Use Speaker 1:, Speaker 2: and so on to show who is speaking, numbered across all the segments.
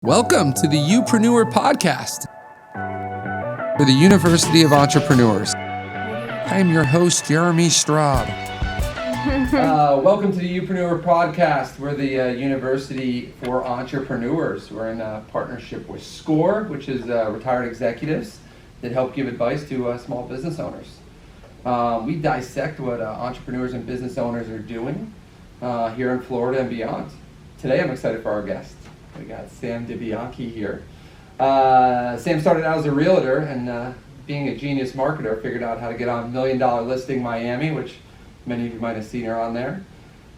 Speaker 1: Welcome to the Upreneur podcast for the University of Entrepreneurs. I am your host, Jeremy Straub. Welcome to the Upreneur podcast. We're the University for Entrepreneurs. We're in a partnership with SCORE, which is retired executives that help give advice to small business owners. We dissect what entrepreneurs and business owners are doing here in Florida and beyond. Today I'm excited for our guest. We got Sam DeBianchi here. Sam started out as a realtor and being a genius marketer, figured out how to get on $1 Million Listing Miami, which many of you might have seen her on there.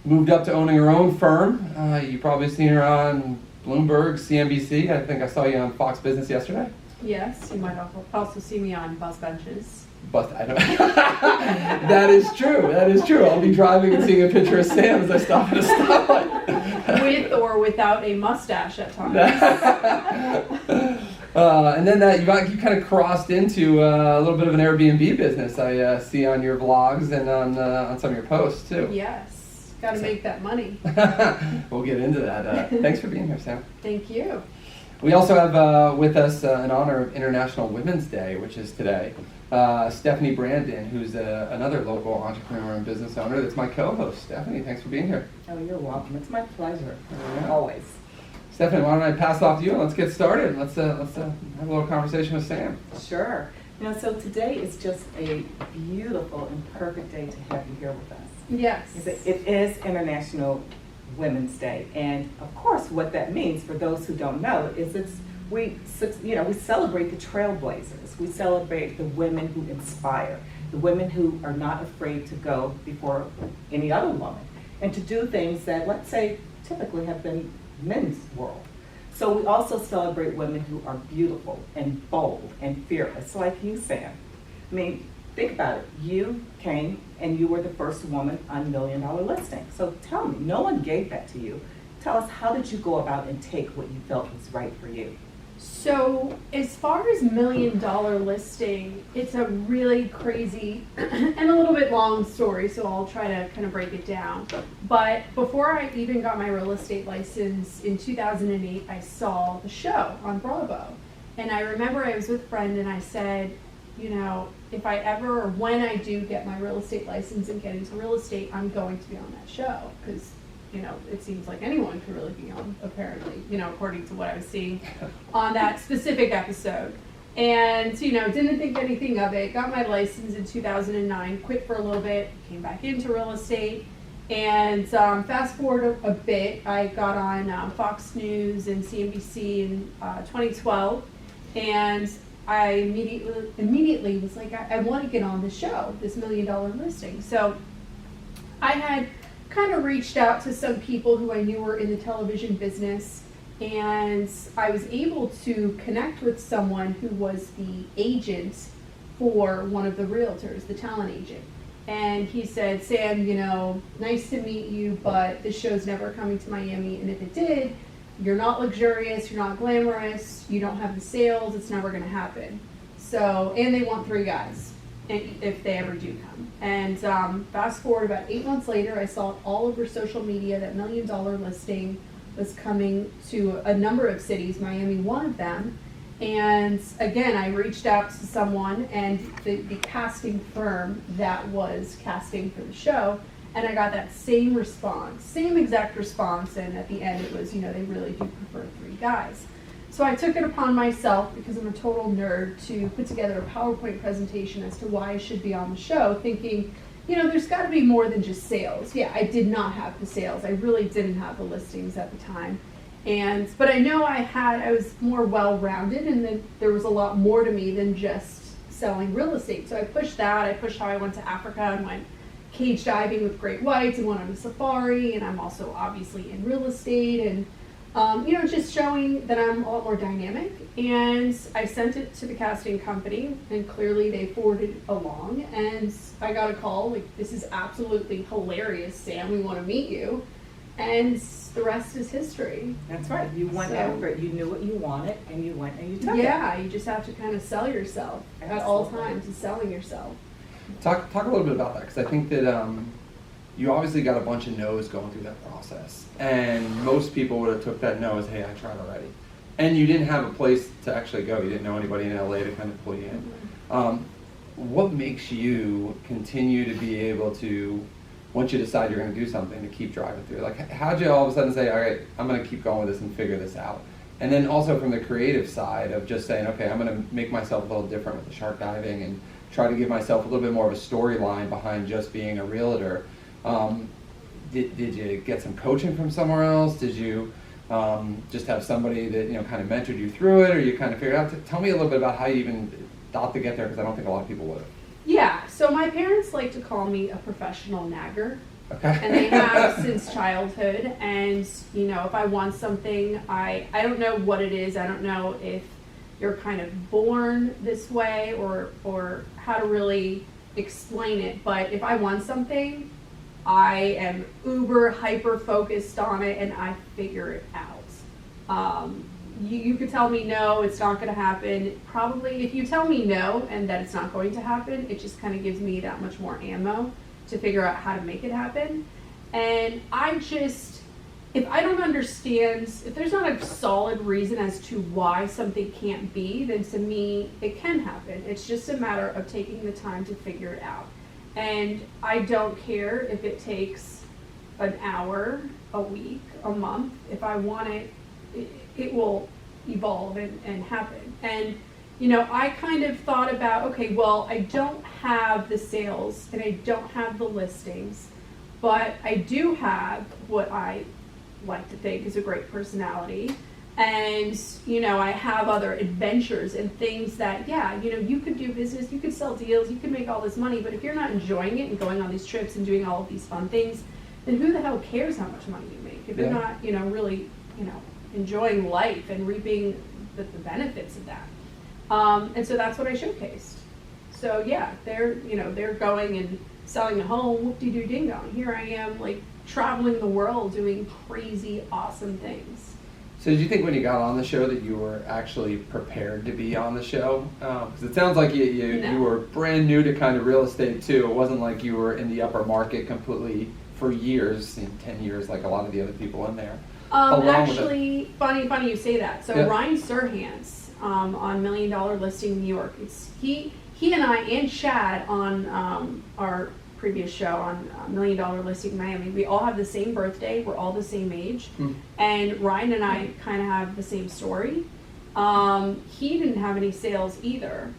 Speaker 1: Moved up to owning her own firm. You probably seen her on Bloomberg, CNBC. I think I saw you on Fox Business yesterday.
Speaker 2: Yes, you might also see me on bus benches.
Speaker 1: But I don't. That is true. That is true. I'll be driving and seeing a picture of Sam as I stop at a stoplight.
Speaker 2: With or without a mustache at times.
Speaker 1: And then you kind of crossed into a little bit of an Airbnb business. I see on your vlogs and on some of your posts too.
Speaker 2: Yes, got to make that money.
Speaker 1: We'll get into that. Thanks for being here, Sam.
Speaker 2: Thank you.
Speaker 1: We also have with us in honor of International Women's Day, which is today, Stephanie Brandon, who's another local entrepreneur and business owner. That's my co-host. Stephanie, thanks for being here.
Speaker 3: Oh, you're welcome. It's my pleasure.
Speaker 1: Yeah.
Speaker 3: Always.
Speaker 1: Stephanie, why don't I pass it off to you and let's get started. Let's have a little conversation with Sam.
Speaker 3: Sure. So today is just a beautiful and perfect day to have you here with us.
Speaker 2: Yes.
Speaker 3: It is International Women's Day, and of course, what that means for those who don't know is we celebrate the trailblazers. We celebrate the women who inspire, the women who are not afraid to go before any other woman and to do things that, let's say, typically have been men's world. So we also celebrate women who are beautiful and bold and fearless, like you, Sam. I mean, think about it. You came and you were the first woman on $1 Million Listing. So tell me, no one gave that to you. Tell us, how did you go about and take what you felt was right for you?
Speaker 2: So as far as $1 Million Listing, it's a really crazy and a little bit long story, so I'll try to kind of break it down. But before I even got my real estate license in 2008, I saw the show on Bravo. And I remember I was with a friend and I said, if I ever, or when I do get my real estate license and get into real estate, I'm going to be on that show. Because it seems like anyone could really be on, apparently, according to what I was seeing on that specific episode. And, didn't think anything of it. Got my license in 2009, quit for a little bit, came back into real estate. And fast forward a bit, I got on Fox News and CNBC in 2012. And I immediately was like, I want to get on the show, this $1 Million Listing. So I had kind of reached out to some people who I knew were in the television business, and I was able to connect with someone who was the agent for one of the realtors, the talent agent. And he said, Sam, nice to meet you, but this show's never coming to Miami, and if it did, you're not luxurious, you're not glamorous, you don't have the sales, it's never going to happen. So, and they want 3 guys. If they ever do come. And fast forward about 8 months later, I saw all over social media that $1 Million Listing was coming to a number of cities, Miami one of them. And again, I reached out to someone and the casting firm that was casting for the show, and I got that same exact response, and at the end it was, they really do prefer 3 guys. So I took it upon myself, because I'm a total nerd, to put together a PowerPoint presentation as to why I should be on the show, thinking, there's got to be more than just sales. Yeah, I did not have the sales. I really didn't have the listings at the time. But I know I was more well-rounded, and that there was a lot more to me than just selling real estate. So I pushed that. I pushed how I went to Africa and went cage diving with great whites and went on a safari, and I'm also obviously in real estate, and just showing that I'm a lot more dynamic. And I sent it to the casting company, and clearly they forwarded it along, and I got a call, like, this is absolutely hilarious, Sam, we want to meet you. And the rest is history.
Speaker 3: That's right. You went after it. You knew what you wanted, and you went and you took it.
Speaker 2: Yeah, you just have to kind of sell yourself. Absolutely. At all times, is selling yourself.
Speaker 1: Talk a little bit about that, because I think that you obviously got a bunch of no's going through that process, and most people would have took that no as, hey, I tried already. And you didn't have a place to actually go. You didn't know anybody in LA to kind of pull you in. What makes you continue to be able to, once you decide you're going to do something, to keep driving through? Like, how'd you all of a sudden say, all right, I'm going to keep going with this and figure this out? And then also from the creative side of just saying, okay, I'm going to make myself a little different with the shark diving and try to give myself a little bit more of a storyline behind just being a realtor. Did you get some coaching from somewhere else? Did you just have somebody that, you know, kind of mentored you through it, or you kind of figured out? Tell me a little bit about how you even thought to get there, because I don't think a lot of people would.
Speaker 2: Yeah, so my parents like to call me a professional nagger.
Speaker 1: Okay.
Speaker 2: And they have since childhood. And, you know, if I want something, I don't know what it is. I don't know if you're kind of born this way or how to really explain it. But if I want something, I am uber hyper focused on it and I figure it out. You could tell me no, it's not going to happen. Probably if you tell me no and that it's not going to happen, it just kind of gives me that much more ammo to figure out how to make it happen. And if I don't understand, if there's not a solid reason as to why something can't be, then to me it can happen. It's just a matter of taking the time to figure it out. And I don't care if it takes an hour, a week, a month. If I want it, it will evolve and happen. And, you know, I kind of thought about, okay, well, I don't have the sales and I don't have the listings, but I do have what I like to think is a great personality. And, you know, I have other adventures and things that, yeah, you know, you could do business, you could sell deals, you could make all this money, but if you're not enjoying it and going on these trips and doing all of these fun things, then who the hell cares how much money you make? If you're not, you know, really, you know, enjoying life and reaping the benefits of that. And so that's what I showcased. So yeah, they're going and selling a home, whoop-de-doo ding dong. Here I am, like, traveling the world doing crazy, awesome things.
Speaker 1: So did you think when you got on the show that you were actually prepared to be on the show? Because it sounds like you were brand new to kind of real estate too. It wasn't like you were in the upper market completely for years, 10 years, like a lot of the other people in there.
Speaker 2: Actually, funny you say that. So
Speaker 1: yeah.
Speaker 2: Ryan Serhant's on $1 Million Listing New York. It's he and I and Chad on our previous show on $1 Million Listing Miami. We all have the same birthday. We're all the same age, and Ryan and I kind of have the same story. He didn't have any sales either.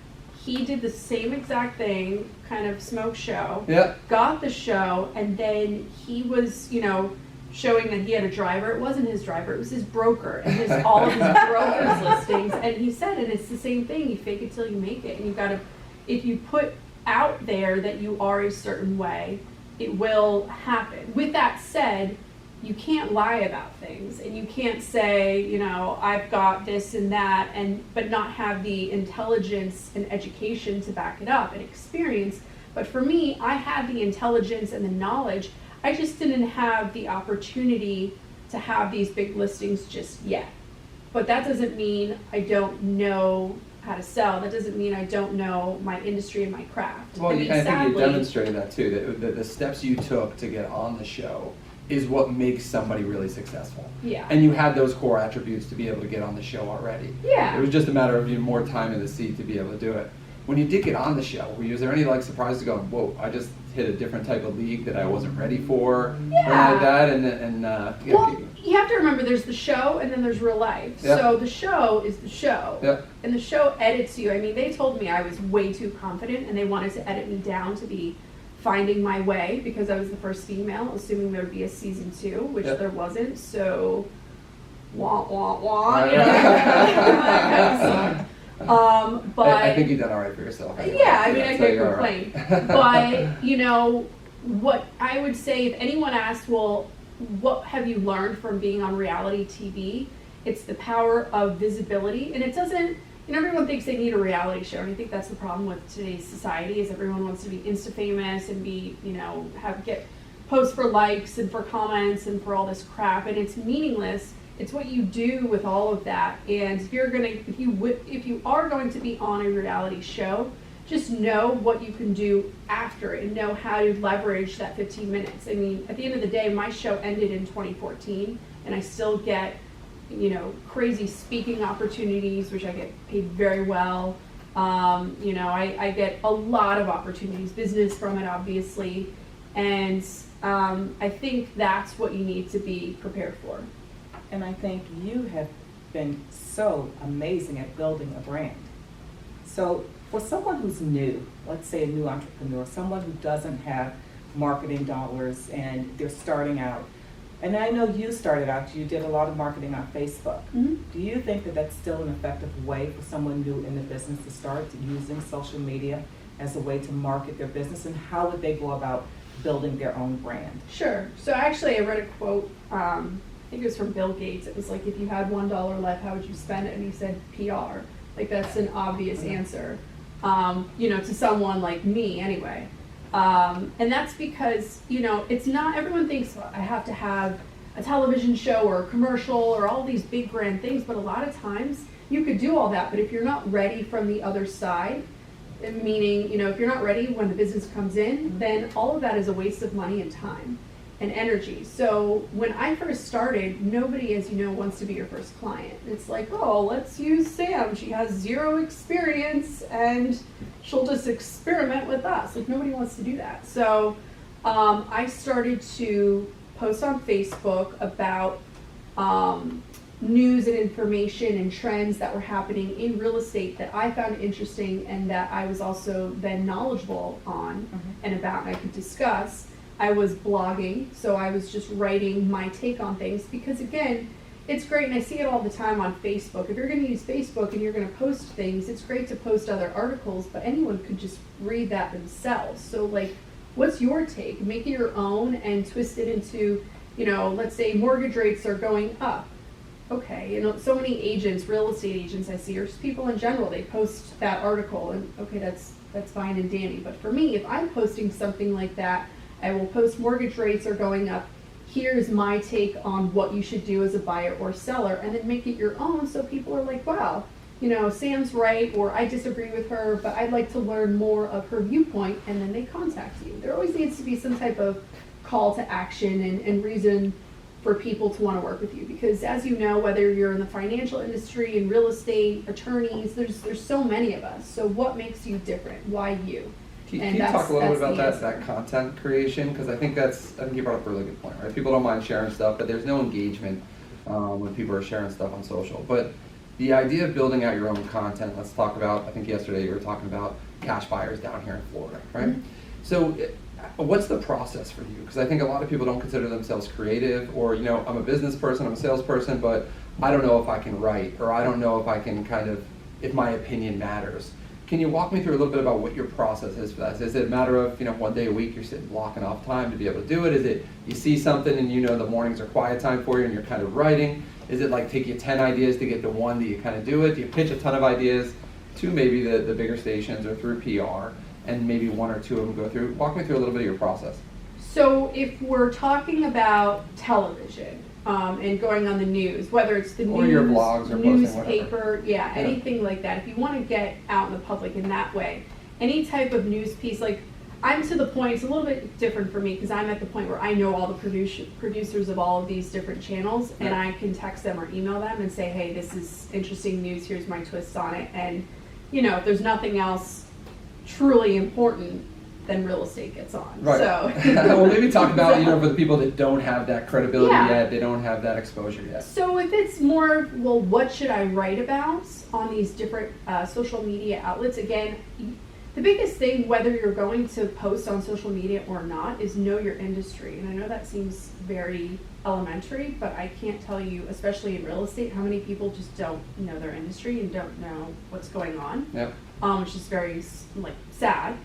Speaker 2: He did the same exact thing, kind of smoke show.
Speaker 1: Yeah.
Speaker 2: Got the show, and then he was, you know, showing that he had a driver. It wasn't his driver, it was his broker, and all of his broker's listings. And he said, and it's the same thing, you fake it till you make it. And you've got to, if you put out there that you are a certain way, it will happen. With that said, you can't lie about things, and you can't say, you know, I've got this and that, but not have the intelligence and education to back it up and experience. But for me, I had the intelligence and the knowledge. I just didn't have the opportunity to have these big listings just yet. But that doesn't mean I don't know how to sell. That doesn't mean I don't know my industry and my craft.
Speaker 1: Well,
Speaker 2: I mean,
Speaker 1: I think you
Speaker 2: sadly,
Speaker 1: demonstrated that too, that the steps you took to get on the show is what makes somebody really successful.
Speaker 2: Yeah.
Speaker 1: And you had those core attributes to be able to get on the show already.
Speaker 2: Yeah.
Speaker 1: It was just a matter of more time in the seat to be able to do it. When you did get on the show, was there any like surprises going, whoa, I just hit a different type of league that I wasn't ready for?
Speaker 2: Yeah.
Speaker 1: Like that,
Speaker 2: Well, you have to remember there's the show and then there's real life.
Speaker 1: Yeah.
Speaker 2: So the show is the show.
Speaker 1: Yeah.
Speaker 2: And the show edits you. I mean, they told me I was way too confident and they wanted to edit me down to be finding my way because I was the first female, assuming there would be a season 2, which there wasn't. So, wah, wah, wah. You know, that kind of sucked. But
Speaker 1: I think you've done all right for yourself. Anyway.
Speaker 2: Yeah, I mean, I
Speaker 1: so
Speaker 2: can't
Speaker 1: you're
Speaker 2: complain.
Speaker 1: Right.
Speaker 2: But, you know, what I would say, if anyone asked, well, what have you learned from being on reality TV? It's the power of visibility. And it doesn't, you know, everyone thinks they need a reality show. And I think that's the problem with today's society is everyone wants to be Insta-famous and be, you know, get posts for likes and for comments and for all this crap. And it's meaningless. It's what you do with all of that. And if you are going to be on a reality show, just know what you can do after it and know how to leverage that 15 minutes. I mean, at the end of the day, my show ended in 2014 and I still get crazy speaking opportunities, which I get paid very well. I get a lot of opportunities, business from it, obviously. And I think that's what you need to be prepared for.
Speaker 3: And I think you have been so amazing at building a brand. So for someone who's new, let's say a new entrepreneur, someone who doesn't have marketing dollars and they're starting out, and I know you started out, you did a lot of marketing on Facebook.
Speaker 2: Mm-hmm.
Speaker 3: Do you think that that's still an effective way for someone new in the business to start using social media as a way to market their business, and how would they go about building their own brand?
Speaker 2: Sure. So actually I read a quote, I think it was from Bill Gates. It was like, if you had $1 left, how would you spend it? And he said PR. Like, that's an obvious answer, to someone like me anyway. And that's because, it's not, everyone thinks, well, I have to have a television show or a commercial or all these big grand things, but a lot of times you could do all that, but if you're not ready from the other side, meaning, if you're not ready when the business comes in, then all of that is a waste of money and time and energy. So when I first started, nobody, as you know, wants to be your first client. It's like, oh, let's use Sam. She has 0 experience and she'll just experiment with us. Like, nobody wants to do that. So I started to post on Facebook about news and information and trends that were happening in real estate that I found interesting and that I was also then knowledgeable on and about, and I could discuss. I was blogging, so I was just writing my take on things because, again, it's great, and I see it all the time on Facebook. If you're going to use Facebook and you're going to post things, it's great to post other articles, but anyone could just read that themselves. So, like, what's your take? Make it your own and twist it into, let's say mortgage rates are going up. Okay, so many agents, real estate agents I see, or just people in general, they post that article, and okay, that's fine and dandy. But for me, if I'm posting something like that, I will post mortgage rates are going up. Here's my take on what you should do as a buyer or seller, and then make it your own so people are like, wow, Sam's right, or I disagree with her, but I'd like to learn more of her viewpoint, and then they contact you. There always needs to be some type of call to action and reason for people to want to work with you, because as you know, whether you're in the financial industry, in real estate, attorneys, there's so many of us. So what makes you different? Why you?
Speaker 1: Can you talk a little bit about that content creation? Because I think you brought up a really good point, right? People don't mind sharing stuff, but there's no engagement when people are sharing stuff on social. But the idea of building out your own content, let's talk about, I think yesterday you were talking about cash buyers down here in Florida, right? Mm-hmm. So what's the process for you? Because I think a lot of people don't consider themselves creative, or, I'm a business person, I'm a salesperson, but I don't know if I can write, or I don't know if I can if my opinion matters. Can you walk me through a little bit about what your process is for that? Is it a matter of, one day a week you're sitting blocking off time to be able to do it? Is it you see something and the mornings are quiet time for you and you're kind of writing? Is it like take you 10 ideas to get to one that you kind of do it? Do you pitch a ton of ideas to maybe the bigger stations or through PR, and maybe 1 or 2 of them go through? Walk me through a little bit of your process.
Speaker 2: So if we're talking about television, and going on the news, whether it's the
Speaker 1: or
Speaker 2: news,
Speaker 1: your blogs or
Speaker 2: newspaper, anything like that. If you want to get out in the public in that way, any type of news piece, like I'm to the point, it's a little bit different for me because I'm at the point where I know all the producers of all of these different channels, and I can text them or email them and say, hey, this is interesting news, here's my twists on it. And if there's nothing else truly important, then real estate gets on.
Speaker 1: Right.
Speaker 2: So
Speaker 1: well, maybe talk about, for the people that don't have that credibility yet, they don't have that exposure yet.
Speaker 2: So if it's more, well, what should I write about on these different social media outlets? Again, the biggest thing, whether you're going to post on social media or not, is know your industry. And I know that seems very elementary, but I can't tell you, especially in real estate, how many people just don't know their industry and don't know what's going on, which is very sad.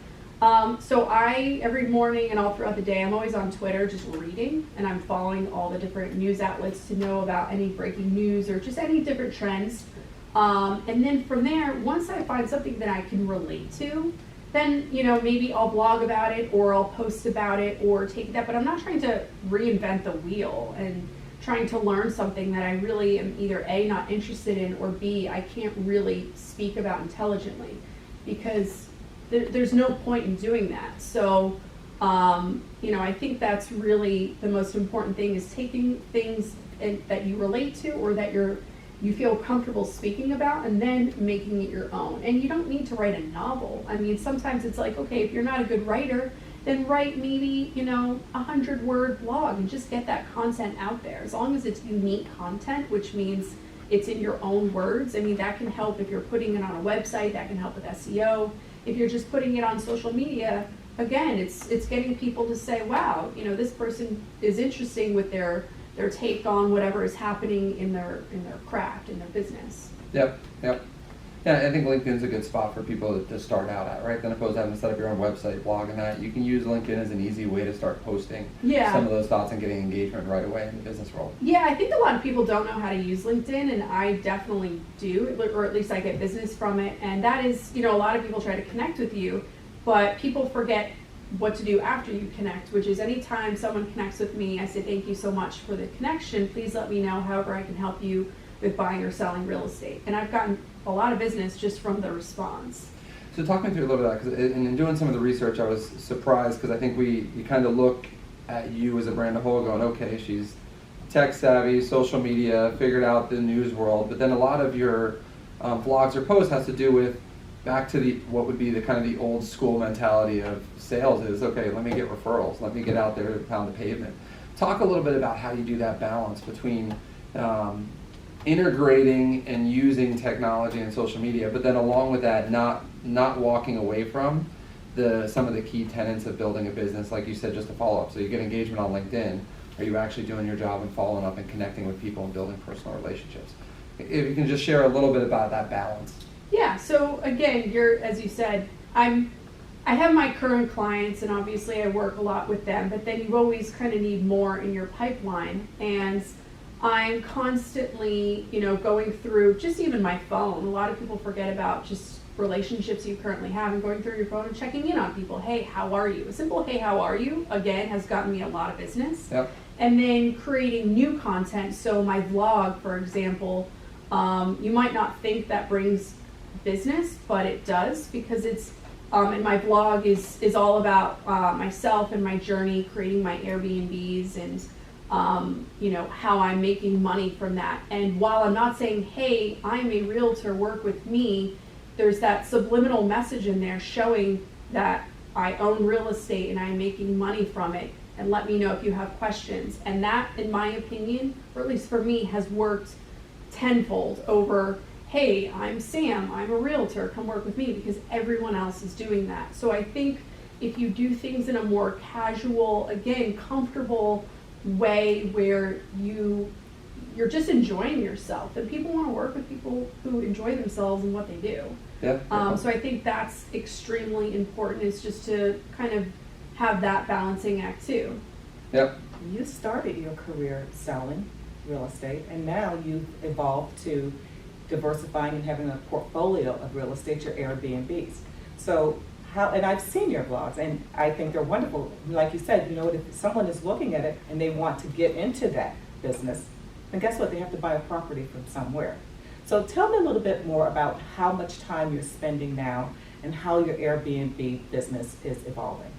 Speaker 2: So I, every morning and all throughout the day, I'm always on Twitter just reading, and I'm following all the different news outlets to know about any breaking news or just any different trends. And then from there, once I find something that I can relate to, then, maybe I'll blog about it or I'll post about it or take that, but I'm not trying to reinvent the wheel and trying to learn something that I really am either A, not interested in, or B, I can't really speak about intelligently, because there's no point in doing that. So I think that's really the most important thing, is taking things that you relate to or that you feel comfortable speaking about, and then making it your own. And you don't need to write a novel. I mean, sometimes it's like, okay, if you're not a good writer, then write maybe, 100-word blog and just get that content out there. As long as it's unique content, which means it's in your own words. I mean, that can help if you're putting it on a website, that can help with SEO. If you're just putting it on social media, again, it's getting people to say, wow, this person is interesting with their take on whatever is happening in their craft, in their business.
Speaker 1: Yep. Yeah, I think LinkedIn's a good spot for people to start out at, right? Then opposed to having to set up your own website, blog, and that. You can use LinkedIn as an easy way to start posting some of those thoughts and getting engagement right away in the business world.
Speaker 2: Yeah, I think a lot of people don't know how to use LinkedIn, and I definitely do, or at least I get business from it. And that is, a lot of people try to connect with you, but people forget what to do after you connect, which is anytime someone connects with me, I say, thank you so much for the connection. Please let me know however I can help you with buying or selling real estate. And I've gotten a lot of business just from the response.
Speaker 1: So talk me through a little bit of that, because in doing some of the research, I was surprised, because I think you kind of look at you as a brand as a whole going, okay, she's tech savvy, social media, figured out the news world, but then a lot of your vlogs or posts has to do with back to what would be the kind of the old school mentality of sales is, okay, let me get referrals, let me get out there to pound the pavement. Talk a little bit about how you do that balance between integrating and using technology and social media, but then along with that, not walking away from some of the key tenets of building a business, like you said, just to follow up. So you get engagement on LinkedIn. Are you actually doing your job and following up and connecting with people and building personal relationships? If you can just share a little bit about that balance.
Speaker 2: Yeah, so again, as you said, I have my current clients, and obviously I work a lot with them, but then you always kind of need more in your pipeline. And I'm constantly, going through just even my phone. A lot of people forget about just relationships you currently have, and going through your phone and checking in on people. Hey, how are you? A simple hey, how are you, again, has gotten me a lot of business.
Speaker 1: Yep.
Speaker 2: And then creating new content. So my vlog, for example, you might not think that brings business, but it does, because it's and my vlog is all about myself and my journey creating my Airbnbs, and how I'm making money from that. And while I'm not saying, hey, I'm a realtor, work with me, there's that subliminal message in there showing that I own real estate and I'm making money from it, and let me know if you have questions. And that, in my opinion, or at least for me, has worked tenfold over, hey, I'm Sam, I'm a realtor, come work with me, because everyone else is doing that. So I think if you do things in a more casual, again, comfortable way where you're just enjoying yourself, and people want to work with people who enjoy themselves and what they do.
Speaker 1: Yeah.
Speaker 2: So I think that's extremely important, is just to kind of have that balancing act too.
Speaker 1: Yep.
Speaker 3: You started your career selling real estate, and now you've evolved to diversifying and having a portfolio of real estate, your Airbnbs. So and I've seen your blogs, and I think they're wonderful. Like you said, if someone is looking at it and they want to get into that business, then guess what? They have to buy a property from somewhere. So tell me a little bit more about how much time you're spending now and how your Airbnb business is evolving.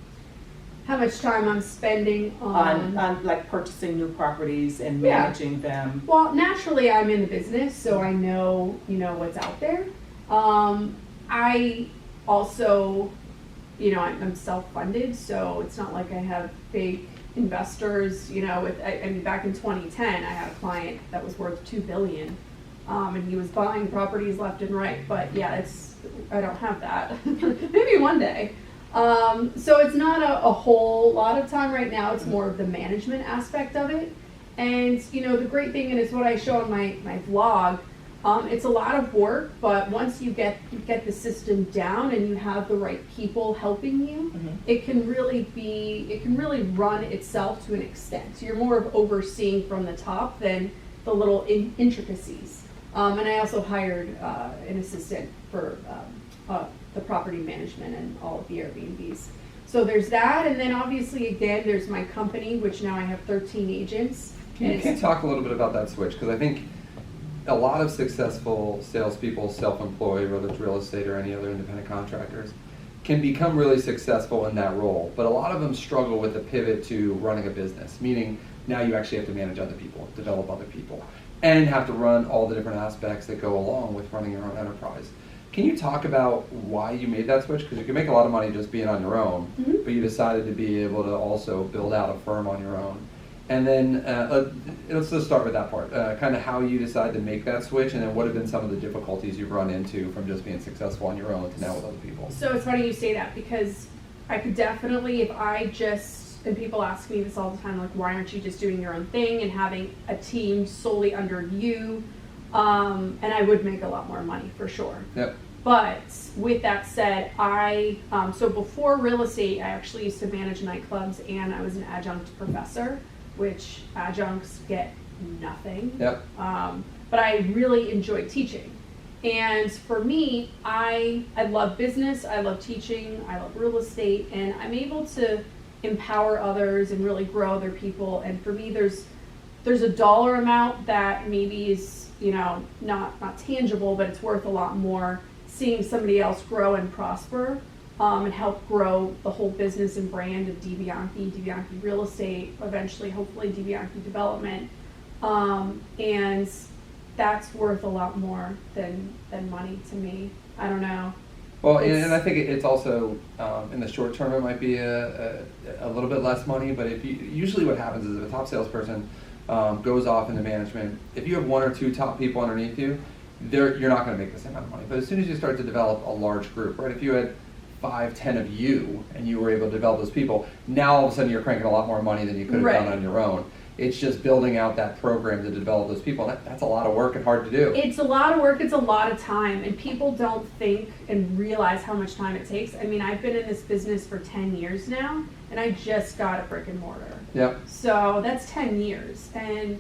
Speaker 2: How much time I'm spending on
Speaker 3: like purchasing new properties and managing them.
Speaker 2: Well, naturally I'm in the business, so I know, what's out there. I also, I'm self-funded, so it's not like I have big investors, back in 2010, I had a client that was worth $2 billion, and he was buying properties left and right, but I don't have that. Maybe one day. So it's not a whole lot of time right now. It's more of the management aspect of it. And, the great thing, and it's what I show on my vlog, it's a lot of work, but once you get the system down and you have the right people helping you, it can really run itself to an extent. So you're more of overseeing from the top than the little intricacies. And I also hired an assistant for the property management and all of the Airbnbs. So there's that, and then obviously again there's my company, which now I have 13 agents.
Speaker 1: Can you talk a little bit about that switch? Because I think a lot of successful salespeople, self-employed, whether it's real estate or any other independent contractors, can become really successful in that role, but a lot of them struggle with the pivot to running a business, meaning now you actually have to manage other people, develop other people, and have to run all the different aspects that go along with running your own enterprise. Can you talk about why you made that switch? Because you can make a lot of money just being on your own, but you decided to be able to also build out a firm on your own. And then let's just start with that part, kind of how you decided to make that switch, and then what have been some of the difficulties you've run into from just being successful on your own to now with other people.
Speaker 2: So it's funny you say that, because I could definitely, if I just, and people ask me this all the time, like, why aren't you just doing your own thing and having a team solely under you? And I would make a lot more money for sure.
Speaker 1: Yep.
Speaker 2: But with that said, so before real estate, I actually used to manage nightclubs, and I was an adjunct professor, which adjuncts get nothing.
Speaker 1: Yep.
Speaker 2: But I really enjoyed teaching. And for me, I love business, I love teaching, I love real estate, and I'm able to empower others and really grow other people. And for me, there's a dollar amount that maybe is, not tangible, but it's worth a lot more seeing somebody else grow and prosper, and help grow the whole business and brand of DeBianchi Real Estate, eventually, hopefully, DeBianchi Development. And that's worth a lot more than money to me. I don't know.
Speaker 1: Well, and I think it's also, in the short term, it might be a little bit less money, but usually what happens is if a top salesperson goes off into management, if you have one or two top people underneath you, you're not going to make the same amount of money. But as soon as you start to develop a large group, right? If you had 5, 10 of you and you were able to develop those people, now all of a sudden you're cranking a lot more money than you could have done on your own. It's just building out that program to develop those people. That's a lot of work and hard to do.
Speaker 2: It's a lot of work, it's a lot of time, and people don't think and realize how much time it takes. I mean, I've been in this business for 10 years now, and I just got a brick and mortar.
Speaker 1: Yep.
Speaker 2: So that's 10 years. And,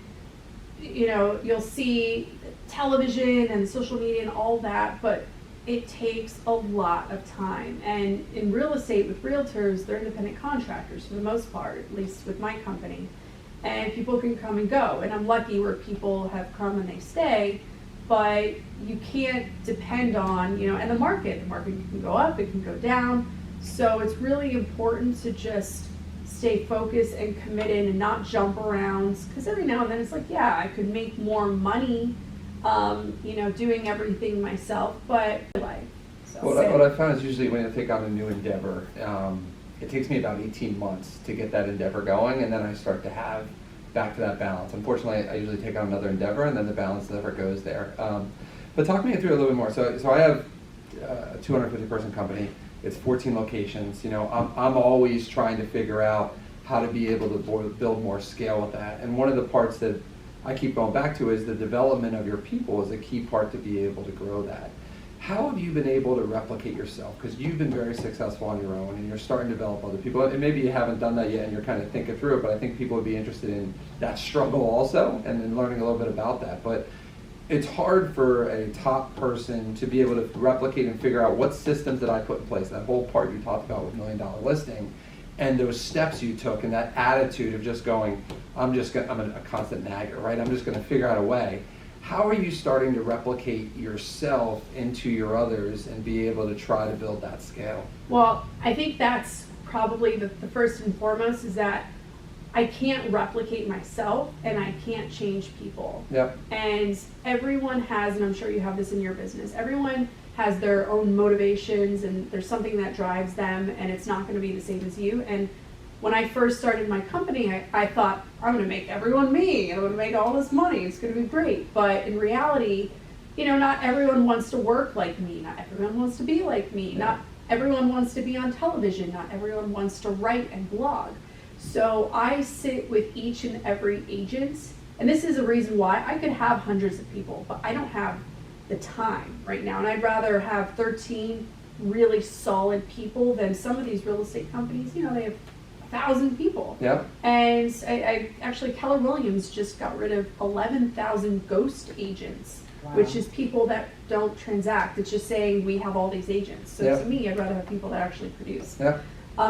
Speaker 2: you'll see television and social media and all that, but it takes a lot of time. And in real estate, with realtors, they're independent contractors for the most part, at least with my company. And people can come and go. And I'm lucky where people have come and they stay, but you can't depend on, and the market can go up, it can go down. So it's really important to just stay focused and committed and not jump around. Because every now and then it's like, yeah, I could make more money, doing everything myself, but life. So.
Speaker 1: What I found is usually when I take on a new endeavor, it takes me about 18 months to get that endeavor going, and then I start to have back to that balance. Unfortunately, I usually take on another endeavor, and then the balance never goes there. But talk me through a little bit more. So I have a 250-person company. It's 14 locations. I'm always trying to figure out how to be able to build more scale with that. And one of the parts that I keep going back to is the development of your people is a key part to be able to grow that. How have you been able to replicate yourself? Because you've been very successful on your own, and you're starting to develop other people. And maybe you haven't done that yet, and you're kind of thinking through it, but I think people would be interested in that struggle also, and then learning a little bit about that. But it's hard for a top person to be able to replicate and figure out what systems that I put in place, that whole part you talked about with $1 Million Listing, and those steps you took, and that attitude of just going, I'm a constant nagger, right? I'm just going to figure out a way. How are you starting to replicate yourself into your others and be able to try to build that scale?
Speaker 2: Well, I think that's probably the first and foremost, is that I can't replicate myself and I can't change people.
Speaker 1: Yep.
Speaker 2: And everyone has, and I'm sure you have this in your business, everyone has their own motivations, and there's something that drives them, and it's not going to be the same as you. And when I first started my company, I thought, I'm going to make everyone me. I'm going to make all this money. It's going to be great. But in reality, not everyone wants to work like me. Not everyone wants to be like me.
Speaker 1: Yeah.
Speaker 2: Not everyone wants to be on television. Not everyone wants to write and blog. So I sit with each and every agent. And this is a reason why I could have hundreds of people, but I don't have the time right now. And I'd rather have 13 really solid people than some of these real estate companies. They have 1,000 people.
Speaker 1: Yep.
Speaker 2: And I actually, Keller Williams just got rid of 11,000 ghost agents,
Speaker 3: Wow.
Speaker 2: which is people that don't transact. It's just saying we have all these agents. So
Speaker 1: Yep.
Speaker 2: to me, I'd rather have people that actually produce.
Speaker 1: Yep.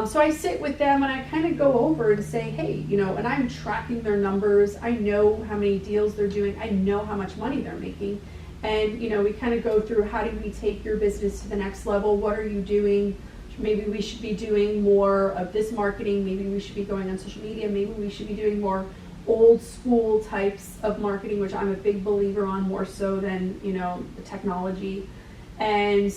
Speaker 2: So I sit with them and I kind of go over and say, hey, and I'm tracking their numbers. I know how many deals they're doing. I know how much money they're making. And, we kind of go through, how do we take your business to the next level? What are you doing to maybe we should be doing more of this marketing, maybe we should be going on social media, maybe we should be doing more old school types of marketing, which I'm a big believer on, more so than, you know, the technology. And,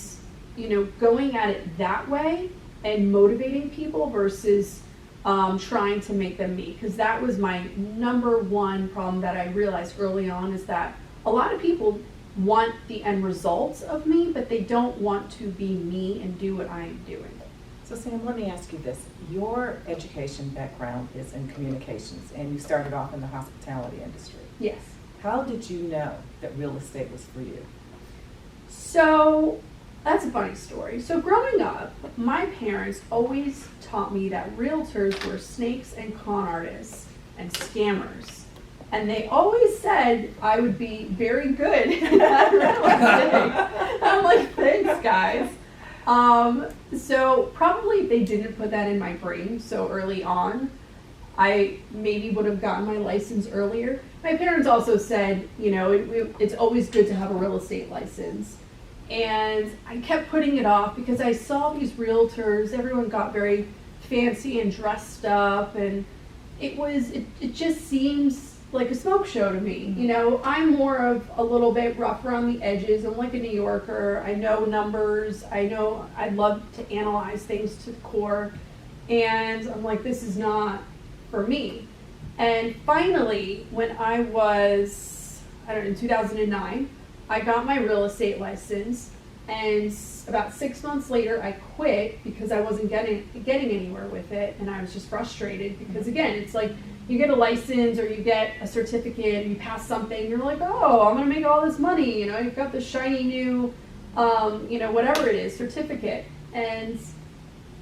Speaker 2: you know, going at it that way and motivating people versus trying to make them me. Because that was my number one problem that I realized early on, is that a lot of people want the end results of me, but they don't want to be me and do what I am doing.
Speaker 3: So Sam, let me ask you this. Your education background is in communications, and you started off in the hospitality industry.
Speaker 2: Yes.
Speaker 3: How did you know that real estate was for you?
Speaker 2: So that's a funny story. So growing up, my parents always taught me that realtors were snakes and con artists and scammers. And they always said I would be very good at real estate. I'm like, thanks, guys. So probably if they didn't put that in my brain so early on, I maybe would have gotten my license earlier. My parents also said, you know, it's always good to have a real estate license. And I kept putting it off because I saw these realtors, everyone got very fancy and dressed up, and it just seems like a smoke show to me. You know, I'm more of a little bit rough around the edges. I'm like a New Yorker. I know numbers. I love to analyze things to the core. And I'm like, this is not for me. And finally, when I was, in 2009, I got my real estate license. And about 6 months later, I quit because I wasn't getting anywhere with it. And I was just frustrated because, again, it's like, you get a license or you get a certificate, you pass something, you're like, oh, I'm gonna make all this money, you know, you've got this shiny new, you know, whatever it is, certificate. And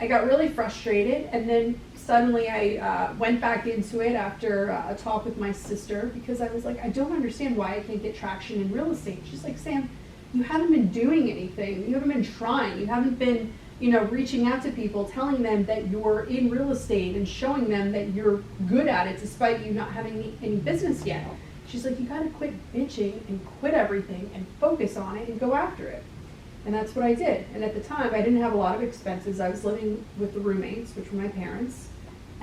Speaker 2: I got really frustrated, and then suddenly I went back into it after a talk with my sister, because I was like, I don't understand why I can't get traction in real estate. She's like, Sam, you haven't been doing anything, you haven't been trying, you haven't been, you know, reaching out to people, telling them that you're in real estate and showing them that you're good at it despite you not having any business yet. She's like, you gotta quit bitching and quit everything and focus on it and go after it. And that's what I did. And at the time, I didn't have a lot of expenses. I was living with the roommates, which were my parents.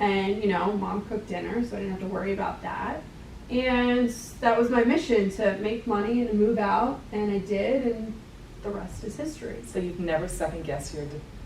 Speaker 2: And, you know, mom cooked dinner, so I didn't have to worry about that. And that was my mission, to make money and to move out. And I did, and the rest is history.
Speaker 3: So you've never second-guessed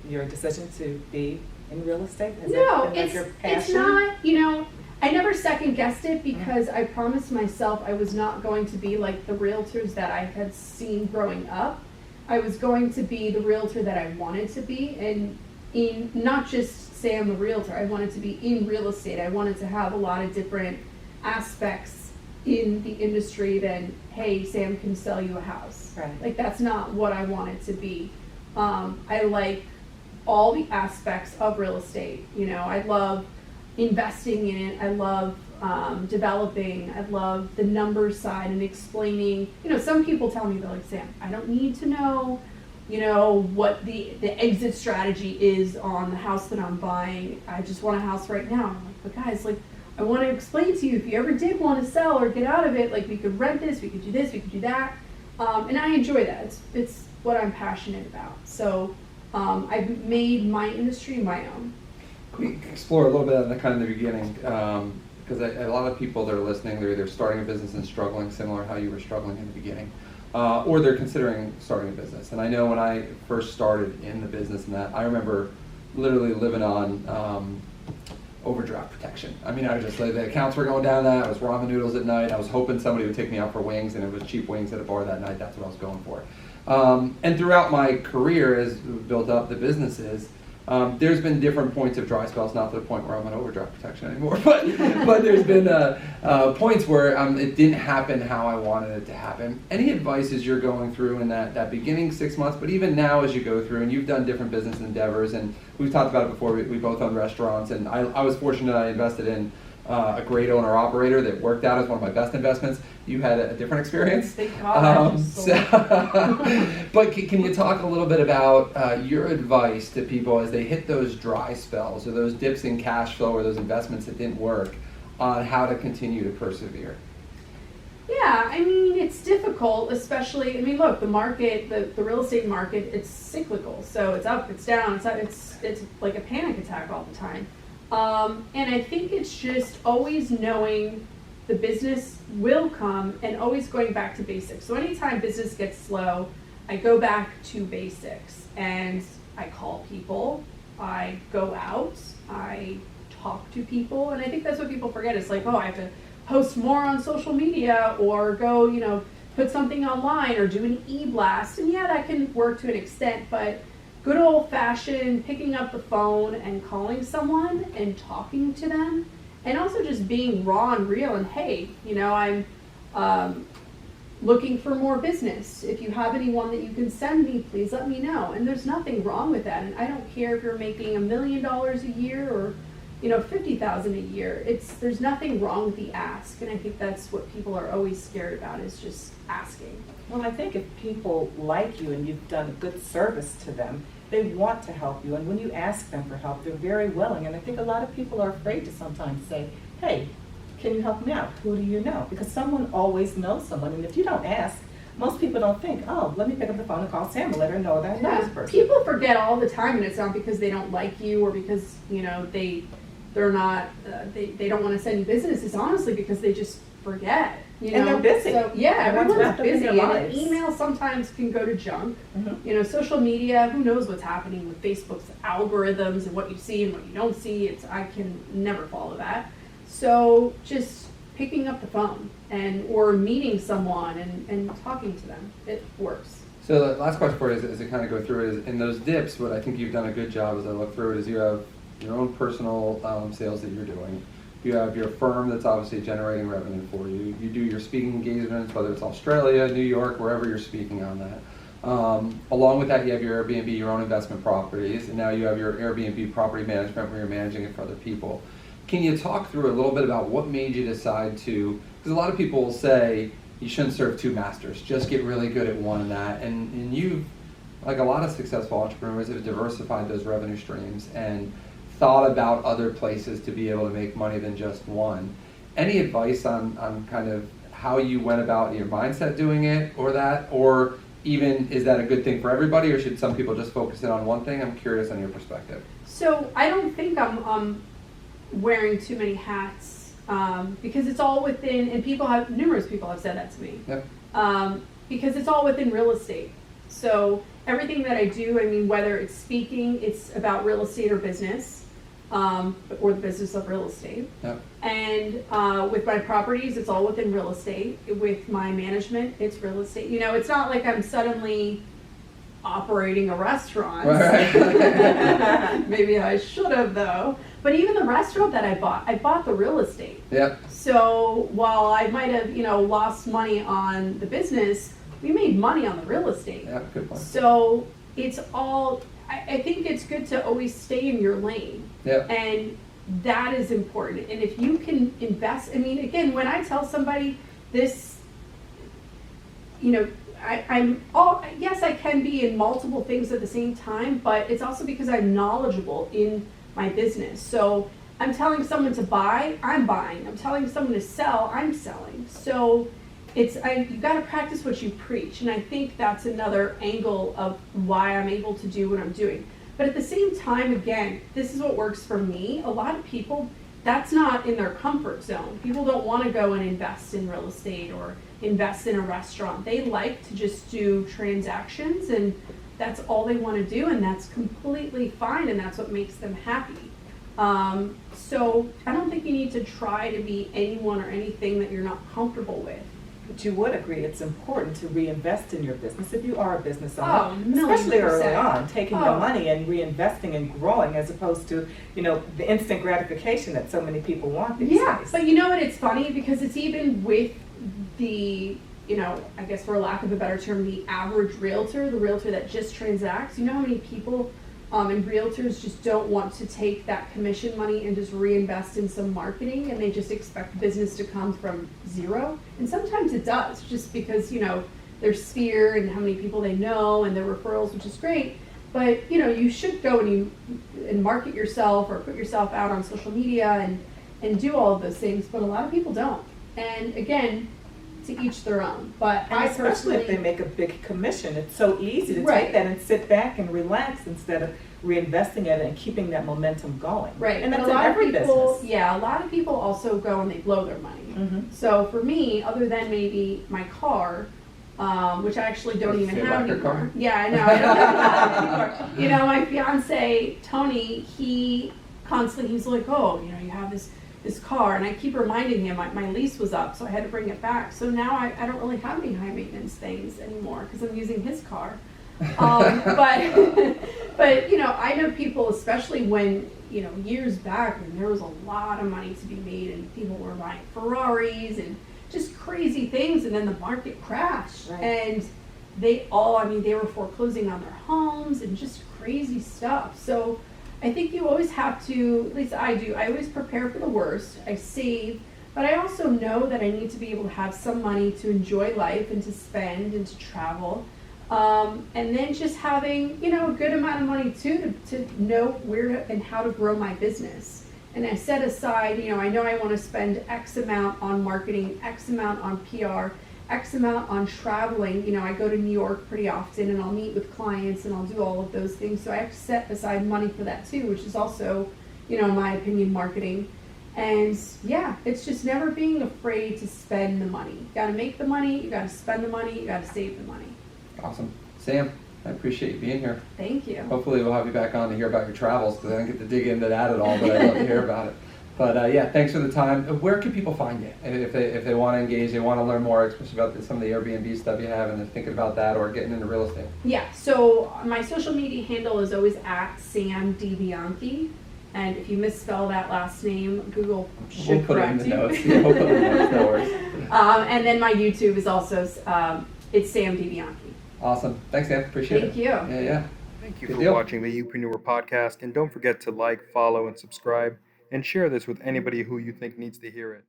Speaker 3: your decision to be in real estate?
Speaker 2: No, it's not, you know, I never second-guessed it because I promised myself I was not going to be like the realtors that I had seen growing up. I was going to be the realtor that I wanted to be, and in not just say I'm a realtor, I wanted to be in real estate. I wanted to have a lot of different aspects in the industry than, hey, Sam can sell you a house.
Speaker 3: Right.
Speaker 2: Like, that's not what I wanted to be. I like all the aspects of real estate. You know, I love investing in it. I love developing. I love the numbers side and explaining. You know, some people tell me, they're like, Sam, I don't need to know, you know, what the exit strategy is on the house that I'm buying. I just want a house right now. I'm like, but guys, like, I want to explain to you, if you ever did want to sell or get out of it, like, we could rent this, we could do this, we could do that. And I enjoy that. It's what I'm passionate about. So I've made my industry my own.
Speaker 1: Can we explore a little bit on the kind of the beginning? Because a lot of people that are listening, they're either starting a business and struggling, similar to how you were struggling in the beginning, or they're considering starting a business. And I know when I first started in the business and that, I remember literally living on overdraft protection. I mean, I was just like, the accounts were going down that, I was ramen noodles at night, I was hoping somebody would take me out for wings, and it was cheap wings at a bar that night, that's what I was going for. And throughout my career, as we've built up the businesses, there's been different points of dry spells, not to the point where I'm on overdraft protection anymore, but there's been points where it didn't happen how I wanted it to happen. Any advice as you're going through in that beginning 6 months, but even now as you go through, and you've done different business endeavors, and we've talked about it before, we both own restaurants, and I was fortunate I invested in a great owner-operator that worked out as one of my best investments. You had a different experience.
Speaker 2: Thank God.
Speaker 1: But can you talk a little bit about your advice to people as they hit those dry spells or those dips in cash flow or those investments that didn't work, on how to continue to persevere?
Speaker 2: Yeah, I mean, it's difficult, especially, I mean, look, the market, the real estate market, it's cyclical. So it's up, it's down, it's up, it's like a panic attack all the time. And I think it's just always knowing the business will come and always going back to basics. So anytime business gets slow, I go back to basics and I call people, I go out, I talk to people, and I think that's what people forget. It's like, oh, I have to post more on social media or go, put something online or do an e-blast. And yeah, that can work to an extent, but good old fashioned picking up the phone and calling someone and talking to them, and also just being raw and real and, hey, I'm looking for more business. If you have anyone that you can send me, please let me know. And there's nothing wrong with that. And I don't care if you're making $1 million a year or $50,000 a year. There's nothing wrong with the ask, and I think that's what people are always scared about, is just asking.
Speaker 3: Well, I think if people like you and you've done a good service to them, they want to help you, and when you ask them for help, they're very willing. And I think a lot of people are afraid to sometimes say, hey, can you help me out? Who do you know? Because someone always knows someone, and if you don't ask, most people don't think, oh, let me pick up the phone and call Sam and let her know that I know this person.
Speaker 2: People forget all the time, and it's not because they don't like you or because they're not they don't want to send you business. It's honestly because they just forget.
Speaker 3: And they're busy.
Speaker 2: So, yeah, everyone's busy, and an
Speaker 3: lives.
Speaker 2: email sometimes can go to junk.
Speaker 3: Mm-hmm.
Speaker 2: Social media, who knows what's happening with Facebook's algorithms and what you see and what you don't see. I can never follow that. So just picking up the phone or meeting someone and talking to them, it works.
Speaker 1: So the last question for you is to kind of go through it is, in those dips, what I think you've done a good job as I look through it is you have your own personal sales that you're doing. You have your firm that's obviously generating revenue for you. You do your speaking engagements, whether it's Australia, New York, wherever you're speaking on that. Along with that, you have your Airbnb, your own investment properties, and now you have your Airbnb property management where you're managing it for other people. Can you talk through a little bit about what made you decide to, because a lot of people will say you shouldn't serve two masters, just get really good at one and that, and you've, like a lot of successful entrepreneurs, have diversified those revenue streams and thought about other places to be able to make money than just one. Any advice on kind of how you went about your mindset doing it, or even is that a good thing for everybody, or should some people just focus in on one thing? I'm curious on your perspective.
Speaker 2: So I don't think I'm wearing too many hats because it's all within, and numerous people have said that to me.
Speaker 1: Yep.
Speaker 2: Because it's all within real estate. So everything that I do, I mean, whether it's speaking, it's about real estate or business. Or the business of real estate.
Speaker 1: Yep.
Speaker 2: And with my properties, it's all within real estate. With my management, it's real estate. It's not like I'm suddenly operating a restaurant.
Speaker 1: Right.
Speaker 2: Maybe I should have, though. But even the restaurant that I bought the real estate.
Speaker 1: Yep.
Speaker 2: So while I might have, lost money on the business, we made money on the real estate.
Speaker 1: Yeah, good point.
Speaker 2: So it's all, I think it's good to always stay in your lane.
Speaker 1: Yep.
Speaker 2: And that is important. And if you can invest, I mean, again, when I tell somebody this, yes, I can be in multiple things at the same time, but it's also because I'm knowledgeable in my business. So I'm telling someone to buy, I'm buying. I'm telling someone to sell, I'm selling. So you got to practice what you preach, and I think that's another angle of why I'm able to do what I'm doing. But at the same time, again, this is what works for me. A lot of people, that's not in their comfort zone. People don't want to go and invest in real estate or invest in a restaurant. They like to just do transactions, and that's all they want to do, and that's completely fine, and that's what makes them happy. So I don't think you need to try to be anyone or anything that you're not comfortable with.
Speaker 3: But you would agree it's important to reinvest in your business if you are a business owner,
Speaker 2: Oh,
Speaker 3: especially early
Speaker 2: 1,000,000%.
Speaker 3: on, taking the money and reinvesting and growing as opposed to, the instant gratification that so many people want these days.
Speaker 2: But you know what, it's funny because it's even with the, I guess for lack of a better term, the average realtor, the realtor that just transacts. You know how many people and realtors just don't want to take that commission money and just reinvest in some marketing, and they just expect business to come from zero. And sometimes it does, just because, their sphere and how many people they know and their referrals, which is great. But, you should go and market yourself or put yourself out on social media and do all of those things. But a lot of people don't. And again, to each their own. But
Speaker 3: And
Speaker 2: I
Speaker 3: especially if they
Speaker 2: personally,
Speaker 3: make a big commission, it's so easy to
Speaker 2: Right.
Speaker 3: take that and sit back and relax instead of reinvesting it and keeping that momentum going.
Speaker 2: right,
Speaker 3: And
Speaker 2: but
Speaker 3: that's
Speaker 2: a
Speaker 3: in
Speaker 2: lot of
Speaker 3: every
Speaker 2: people,
Speaker 3: business.
Speaker 2: yeah, a lot of people also go and they blow their money.
Speaker 3: Mhm.
Speaker 2: So for me, other than maybe my car, which I actually don't
Speaker 1: Is
Speaker 2: even
Speaker 1: it
Speaker 2: have
Speaker 1: like a
Speaker 2: anymore.
Speaker 1: car?
Speaker 2: Yeah, I know. I don't have that anymore. You know, my fiance Tony, he constantly he's like, oh, you know, you have this car, and I keep reminding him my lease was up, so I had to bring it back. So now I don't really have any high maintenance things anymore because I'm using his car. But but you know, I know people, especially when, you know, years back when there was a lot of money to be made and people were buying Ferraris and just crazy things, and then the market crashed.
Speaker 3: Right.
Speaker 2: And they all, I mean, they were foreclosing on their homes and just crazy stuff. So I think you always have to, at least I do, I always prepare for the worst. I save, but I also know that I need to be able to have some money to enjoy life and to spend and to travel. And then just having, you know, a good amount of money too to know where to, and how to grow my business. And I set aside, you know I want to spend X amount on marketing, X amount on PR, X amount on traveling. You know, I go to New York pretty often and I'll meet with clients and I'll do all of those things. So I have to set aside money for that too, which is also, you know, in my opinion, marketing. And yeah, it's just never being afraid to spend the money. You got to make the money, you got to spend the money, you got to save the money.
Speaker 1: Awesome. Sam, I appreciate you being here.
Speaker 2: Thank you.
Speaker 1: Hopefully we'll have you back on to hear about your travels, because I didn't get to dig into that at all, but I'd love to hear about it. But yeah, thanks for the time. Where can people find you if they want to engage, they want to learn more, especially about some of the Airbnb stuff you have, and they're thinking about that or getting into real estate?
Speaker 2: Yeah, so my social media handle is always at Sam DeBianchi. And if you misspell that last name, Google should
Speaker 1: We'll put it in
Speaker 2: correct
Speaker 1: the
Speaker 2: you.
Speaker 1: notes. Yeah, we'll put it in the notes, no worries.
Speaker 2: And then my YouTube is also, it's Sam DeBianchi.
Speaker 1: Awesome. Thanks, Sam. Appreciate
Speaker 2: Thank
Speaker 1: it.
Speaker 2: you.
Speaker 1: Yeah.
Speaker 4: Thank you
Speaker 1: Good
Speaker 4: for
Speaker 1: deal.
Speaker 4: watching the Upreneur podcast, and don't forget to like, follow, and subscribe, and share this with anybody who you think needs to hear it.